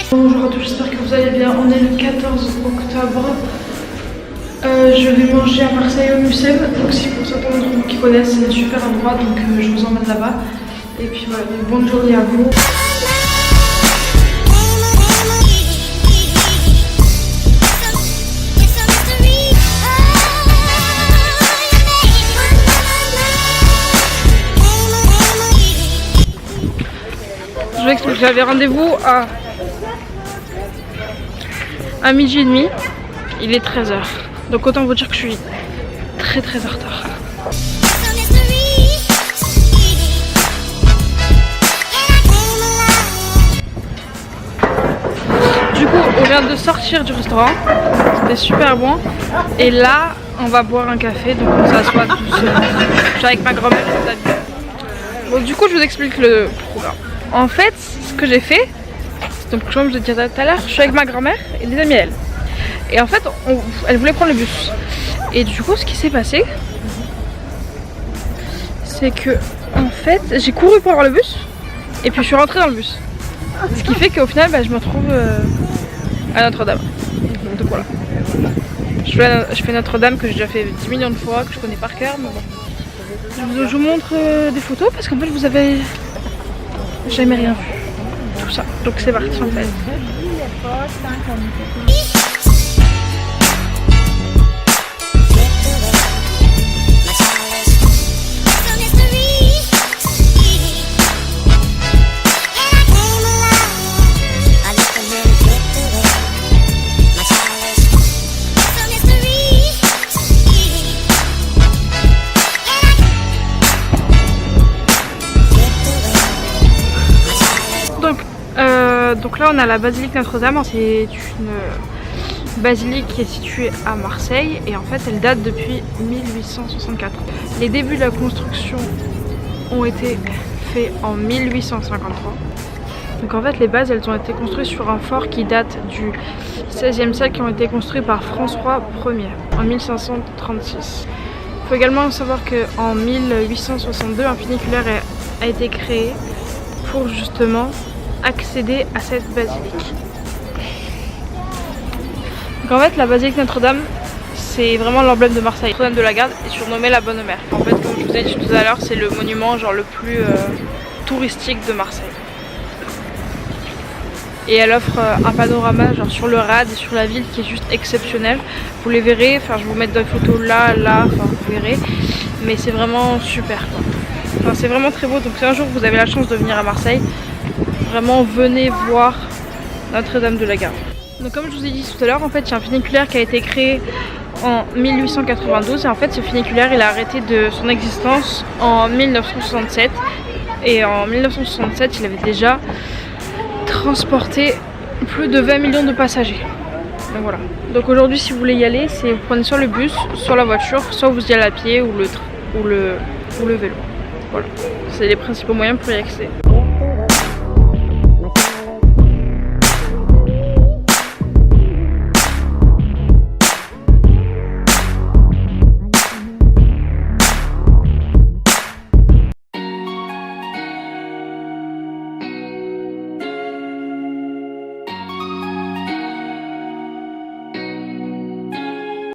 Bonjour à tous, j'espère que vous allez bien. On est le 14 octobre. Je vais manger à Marseille au Mucem. Donc si pour certains d'entre vous qui connaissent, c'est un super endroit, donc je vous emmène là-bas. Et puis voilà, donc bonne journée à vous. Je vous explique, j'avais rendez-vous à midi et demi. Il est 13 h. Donc autant vous dire que je suis très en retard. Du coup, on vient de sortir du restaurant. C'était super bon. Et là, on va boire un café. Donc on s'assoit tous. Je suis avec ma grand-mère. Bon, du coup, je vous explique le programme. En fait, ce que j'ai fait, donc comme je disais tout à l'heure, je suis avec ma grand-mère et des amis à elle. Et en fait, elle voulait prendre le bus. Et du coup, ce qui s'est passé, c'est que en fait, j'ai couru pour avoir le bus. Et puis je suis rentrée dans le bus. Ce qui fait qu'au final, je me retrouve à Notre-Dame. Donc voilà. Je fais Notre-Dame que j'ai déjà fait 10 millions de fois, que je connais par cœur. Mais bon. Je vous montre des photos parce qu'en fait, vous avez jamais rien vu. Tout ça. Donc c'est parti en fait. Donc là on a la basilique Notre-Dame, c'est une basilique qui est située à Marseille et en fait elle date depuis 1864. Les débuts de la construction ont été faits en 1853. Donc en fait les bases elles ont été construites sur un fort qui date du XVIe siècle, qui ont été construits par François Ier en 1536. Il faut également savoir qu'en 1862 un funiculaire a été créé pour justement accéder à cette basilique. Donc en fait la basilique Notre-Dame c'est vraiment l'emblème de Marseille. Notre-Dame de la Garde est surnommée la Bonne Mère. En fait comme je vous ai dit tout à l'heure, c'est le monument genre le plus touristique de Marseille. Et elle offre un panorama genre sur le rade et sur la ville qui est juste exceptionnel. Vous les verrez, enfin je vais vous mettre des photos là, enfin vous verrez. Mais c'est vraiment super quoi. Enfin c'est vraiment très beau, donc si un jour vous avez la chance de venir à Marseille, vraiment venez voir Notre-Dame de la Garde. Donc comme je vous ai dit tout à l'heure, en fait il y a un funiculaire qui a été créé en 1892 et en fait ce funiculaire il a arrêté de son existence en 1967 et en 1967 il avait déjà transporté plus de 20 millions de passagers. Donc voilà. Donc aujourd'hui si vous voulez y aller, c'est vous prenez soit le bus, soit la voiture, soit vous y allez à pied ou le vélo. Voilà. C'est les principaux moyens pour y accéder.